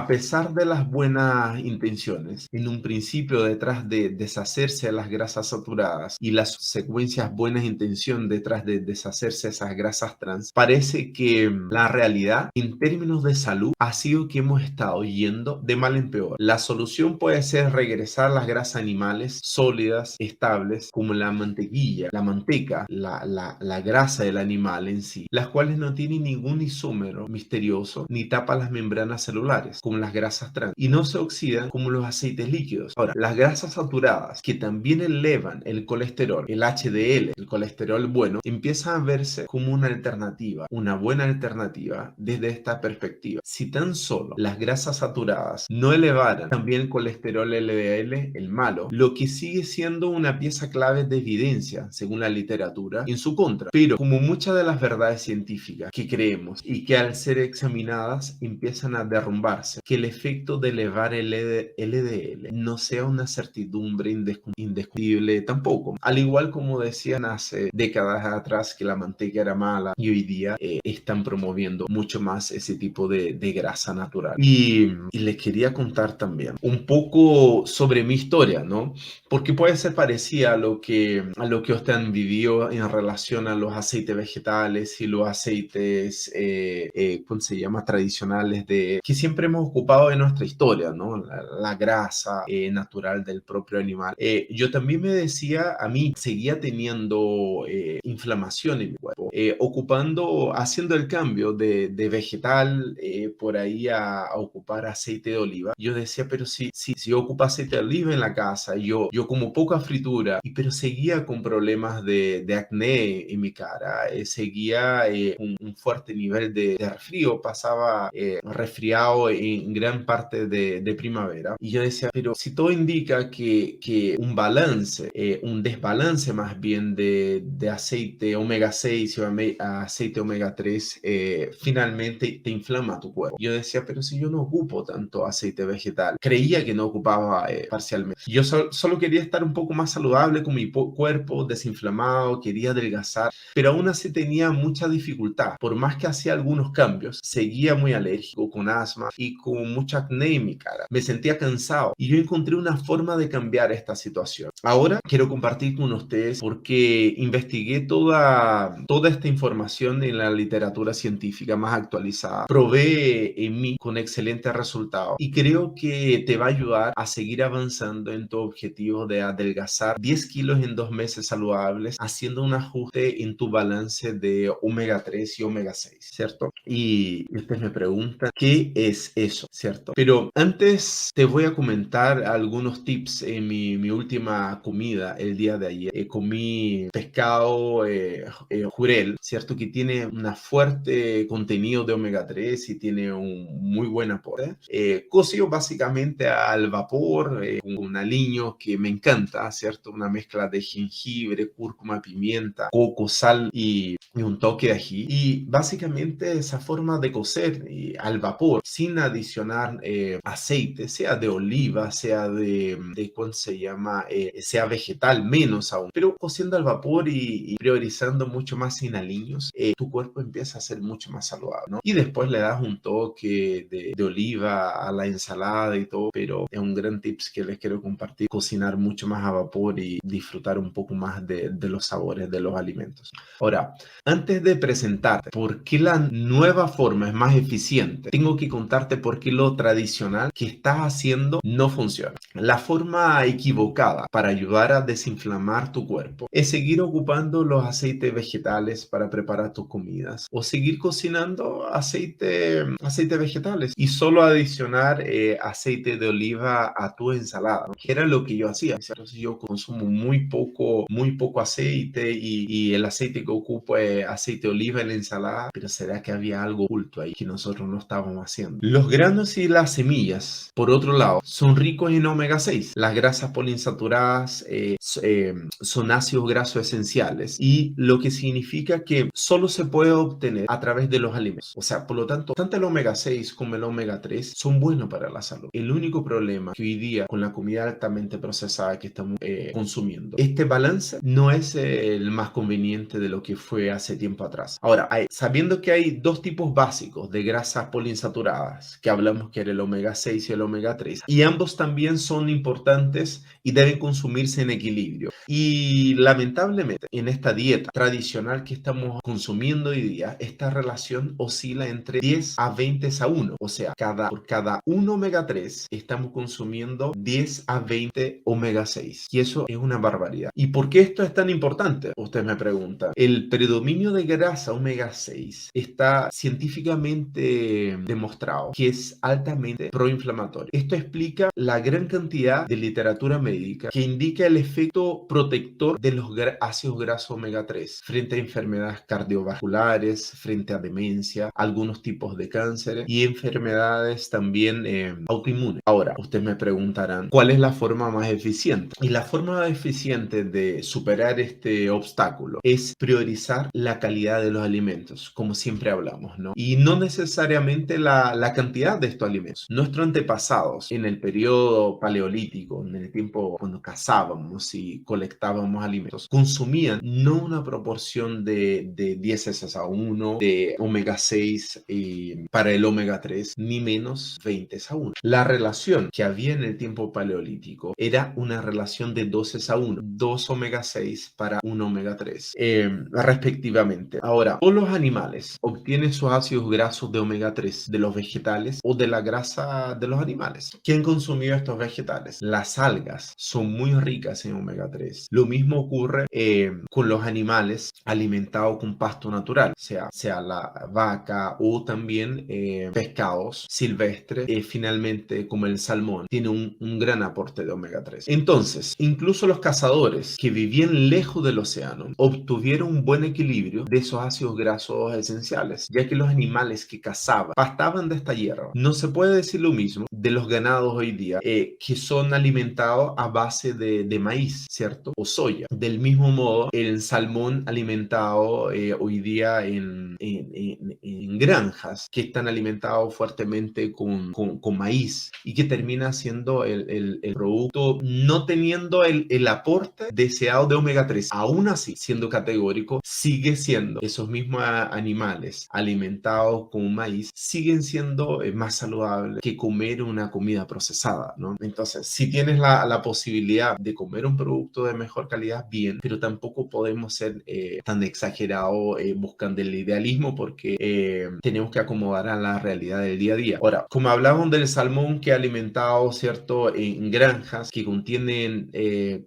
pesar de las buenas intenciones, en un principio detrás de deshacerse de las grasas saturadas y las secuencias buenas intenciones detrás de deshacerse de esas grasas trans, parece que la realidad en términos de salud ha sido que hemos estado yendo de mal en peor. La solución puede ser regresar las grasas animales sólidas, estables, como la mantequilla, la manteca, la grasa del animal en sí, las cuales no tienen ningún isómero misterioso ni tapan las membranas celulares, como las grasas trans, y no se oxidan como los aceites líquidos. Ahora, las grasas saturadas, que también elevan el colesterol, el HDL, el colesterol bueno, empiezan a verse como una alternativa, una buena alternativa desde esta perspectiva. Si tan solo las grasas saturadas no elevaran también el colesterol LDL, el malo, lo que sigue siendo una pieza clave de evidencia, según la literatura, en su contra. Pero como muchas de las verdades científicas que creemos y que al ser examinadas empiezan a derrumbarse, que el efecto de elevar el LDL no sea una certidumbre indiscutible tampoco. Al igual como decían hace décadas atrás que la manteca era mala y hoy día están promoviendo mucho más ese tipo de grasa natural. Y les quería contar también un poco sobre mi historia, ¿no? Porque puede ser parecida a lo que ustedes han vivido en relación a los aceites vegetales y los aceites, ¿cómo se llama? Tradicionales que siempre hemos ocupado en nuestra historia, ¿no? La grasa natural del propio animal. Yo también me decía, a mí seguía teniendo inflamación en mi cuerpo, haciendo el cambio de vegetal por ahí a ocupar aceite de oliva. Yo decía, pero si yo ocupo aceite de oliva en la casa, yo como poca fritura, pero seguía con problemas de acné en mi cara, seguía un fuerte nivel de resfrío, pasaba resfriado en gran parte de primavera. Y yo decía, pero si todo indica que un desbalance más bien de aceite omega 6 o aceite omega 3 finalmente te inflama tu cuerpo. Yo decía, pero si yo no ocupo tanto aceite vegetal, creía que no ocupaba parcialmente. Yo solo quería estar un poco más saludable con mi cuerpo desinflamado, quería adelgazar, pero aún así tenía mucha dificultad. Por más que hacía algunos cambios, seguía muy alérgico, con asma y con mucha acné en mi cara. Me sentía cansado y yo encontré una forma de cambiar esta situación. Ahora quiero compartir con ustedes porque investigué toda esta información en la literatura científica más actualizada. Probé en mí con excelentes resultados y creo que te va a ayudar a seguir avanzando en tu objetivo de adelgazar 10 kilos en 2 meses saludables, haciendo un ajuste en tu balance de omega 3 y omega 6, ¿cierto? Y ustedes me preguntan, ¿qué es eso? ¿Cierto? Pero antes te voy a comentar algunos tips en mi última comida el día de ayer. Comí pescado jurel, ¿cierto? Que tiene un fuerte contenido de omega 3 y tiene un muy buen aporte. Cocido básicamente al vapor, con aliño que me encanta, ¿cierto? Una mezcla de jengibre, cúrcuma, pimienta, coco, sal y un toque de ají. Y básicamente esa forma de cocer al vapor, sin adicionar aceite, sea de oliva, sea ¿cuál se llama? Sea vegetal, menos aún. Pero cociendo al vapor y priorizando mucho más sin aliños, tu cuerpo empieza a ser mucho más saludable, ¿no? Y después le das un toque de oliva a la ensalada y todo, pero es un gran tips que les quiero compartir, cocinar mucho más a vapor y disfrutar un poco más de los sabores de los alimentos. Ahora, antes de presentarte por qué la nueva forma es más eficiente, tengo que contarte por qué lo tradicional que estás haciendo no funciona. La forma equivocada para ayudar a desinflamar tu cuerpo es seguir ocupando los aceites vegetales para preparar tus comidas o seguir cocinando aceite vegetales y solo adicionar aceite de oliva a tu ensalada, ¿no? Que era lo que yo hacía. Entonces yo consumo muy poco aceite y el aceite que ocupo es aceite de oliva en la ensalada, pero ¿será que había algo oculto ahí que nosotros no estábamos haciendo? Los granos y las semillas, por otro lado, son ricos en omega 6. Las grasas poliinsaturadas son ácidos grasos esenciales y lo que significa que solo se puede obtener a través de los alimentos. O sea, por lo tanto, tanto el omega 6 como el omega 3 son buenos para la salud. El único problema que hoy día con la comida altamente procesada que estamos consumiendo, este balance no es el más conveniente de lo que fue hace tiempo atrás. Ahora, sabiendo que hay dos tipos básicos de grasas poliinsaturadas que hablamos que era el omega 6 y el omega 3. Y ambos también son importantes y deben consumirse en equilibrio. Y lamentablemente, en esta dieta tradicional que estamos consumiendo hoy día, esta relación oscila entre 10 a 20 a 1. O sea, por cada 1 omega 3 estamos consumiendo 10 a 20 omega 6. Y eso es una barbaridad. ¿Y por qué esto es tan importante? Usted me pregunta. El predominio de grasa omega 6 está científicamente demostrado que es altamente proinflamatorio. Esto explica la gran cantidad de literatura médica que indica el efecto protector de los ácidos grasos omega 3 frente a enfermedades cardiovasculares, frente a demencia, algunos tipos de cáncer y enfermedades también autoinmunes. Ahora, ustedes me preguntarán, ¿cuál es la forma más eficiente? Y la forma más eficiente de superar este obstáculo es priorizar la calidad de los alimentos, como siempre hablamos, ¿no? Y no necesariamente la cantidad de estos alimentos. Nuestros antepasados en el periodo paleolítico, en el tiempo cuando cazábamos y colectábamos alimentos, consumían no una proporción de 10 a 1 de omega 6 para el omega 3, ni menos 20 a 1. La relación que había en el tiempo paleolítico era una relación de 12 a 1, 2 omega 6 para 1 omega 3, respectivamente. Ahora, todos los animales obtienen sus ácidos grasos de omega 3 de los vegetales o de la grasa de los animales. ¿Quién consumió estos vegetales? Las algas son muy ricas en omega 3. Lo mismo ocurre con los animales alimentados con pasto natural, sea la vaca o también pescados silvestres, finalmente como el salmón, tiene un gran aporte de omega 3. Entonces, incluso los cazadores que vivían lejos del océano obtuvieron un buen equilibrio de esos ácidos grasos esenciales, ya que los animales que cazaban pastaban de esta hierba. No se puede decir lo mismo de los ganados hoy día, que son alimentados a base de maíz, ¿cierto? O soya. Del mismo modo, el salmón alimentado hoy día en granjas que están alimentados fuertemente con maíz y que termina siendo el producto no teniendo el aporte deseado de omega 3. Aún así, siendo categórico, sigue siendo esos mismos animales alimentados con maíz, siguen siendo más saludables que comer una comida procesada, ¿no? Entonces, si tienes la posibilidad de comer un producto de mejor calidad, bien, pero tampoco podemos ser tan exagerados buscando el idealismo porque tenemos que acomodar a la realidad del día a día. Ahora, como hablamos del salmón que ha alimentado, ¿cierto?, en granjas que contienen,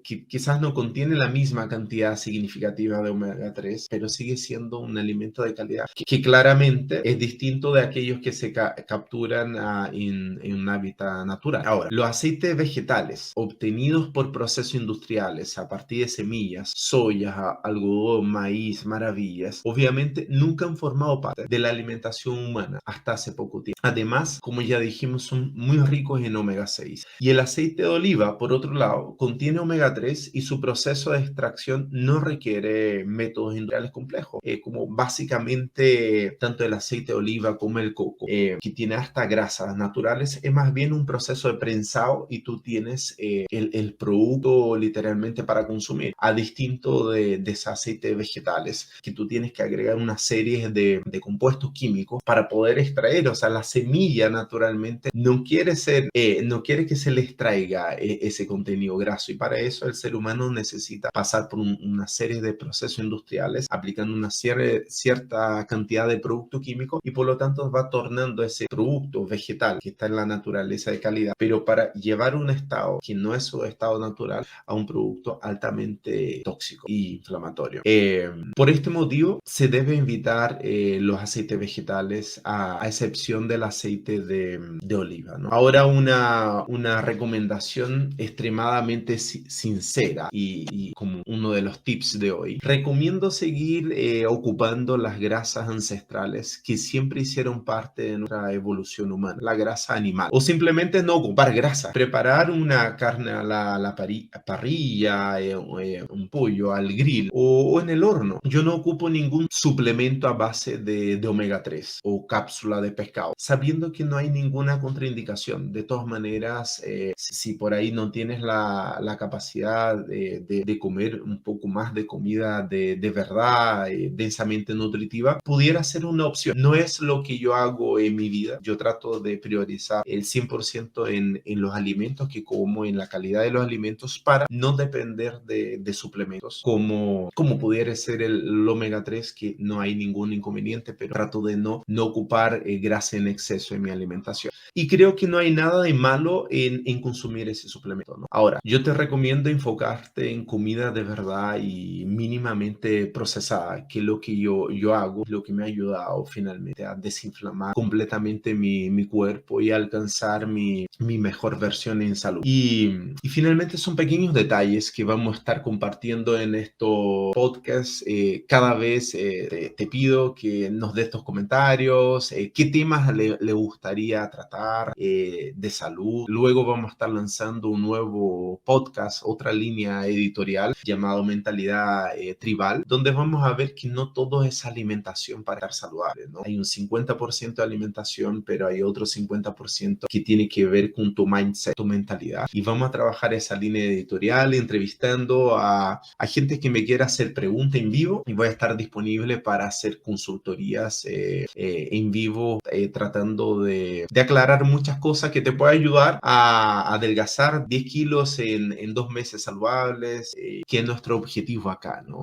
quizás no contiene la misma cantidad significativa de omega 3, pero sigue siendo un alimento de calidad que claramente es distinto de aquellos que se capturan en un hábitat natural. Ahora, los aceites vegetales obtenidos por procesos industriales a partir de semillas, soya, algodón, maíz, maravillas, obviamente nunca han formado parte de la alimentación humana hasta hace poco tiempo. Además, como ya dijimos, son muy ricos en omega 6. Y el aceite de oliva, por otro lado, contiene omega 3 y su proceso de extracción no requiere métodos industriales complejos, como básicamente tanto el aceite de oliva como el coco, que tiene hasta grasas naturales, es más bien un proceso de prensado y tú tienes el producto literalmente para consumir, a distinto de esos aceites vegetales, que tú tienes que agregar una serie de compuestos químicos para poder extraer. O sea, la semilla naturalmente no quiere que se le extraiga ese contenido graso, y para eso el ser humano necesita pasar por una serie de procesos industriales aplicando una cierta cantidad de producto químico, y por lo tanto va tornando ese producto vegetal que está en la naturaleza de calidad, pero para llevar un estado que no es su estado natural a un producto altamente tóxico e inflamatorio. Por este motivo se debe evitar los aceites vegetales a excepción del aceite de oliva, ¿no? Ahora una recomendación extremadamente sincera y como uno de los tips de hoy. Recomiendo seguir ocupando las grasas ancestrales que siempre hicieron parte de nuestra evolución humana, la grasa animal, o simplemente no ocupar grasa. Preparar una carne a la parrilla, un pollo al grill o en el horno. Yo no ocupo ningún suplemento a base de omega 3 o cápsula de pescado, sabiendo que no hay ninguna contraindicación. De todas maneras, si por ahí no tienes la capacidad de comer un poco más de comida de verdad, densamente nutritiva, pudiera ser una opción. No es lo que yo hago en mi vida. Yo trato de priorizar el 100% en los alimentos que como, en la calidad de los alimentos, para no depender de suplementos, como pudiera ser el omega 3, que no hay ningún inconveniente, pero trato de no ocupar grasa en exceso en mi alimentación. Y creo que no hay nada de malo en consumir ese suplemento, ¿no? Ahora, yo te recomiendo enfocarte en comida de verdad y mínimamente procesada, que es lo que yo hago, lo que me ha ayudado finalmente a desinflamar completamente mi cuerpo y alcanzar mi mejor versión en salud. Y finalmente son pequeños detalles que vamos a estar compartiendo en estos podcasts. Cada vez te pido que nos des tus comentarios, qué temas le gustaría tratar de salud. Luego vamos a estar lanzando un nuevo podcast, otra línea editorial llamado Mentalidad Tribal, donde vamos a ver que no todo es alimentación para estar saludable, ¿no? Hay un 50% de alimentación, pero hay otro 50% que tiene que ver con tu mindset, tu mentalidad. Y vamos a trabajar esa línea editorial entrevistando a gente que me quiera hacer preguntas en vivo, y voy a estar disponible para hacer consultorías en vivo, tratando de aclarar muchas cosas que te pueden ayudar a adelgazar 10 kilos en 2 meses saludables, que es nuestro objetivo acá, ¿no?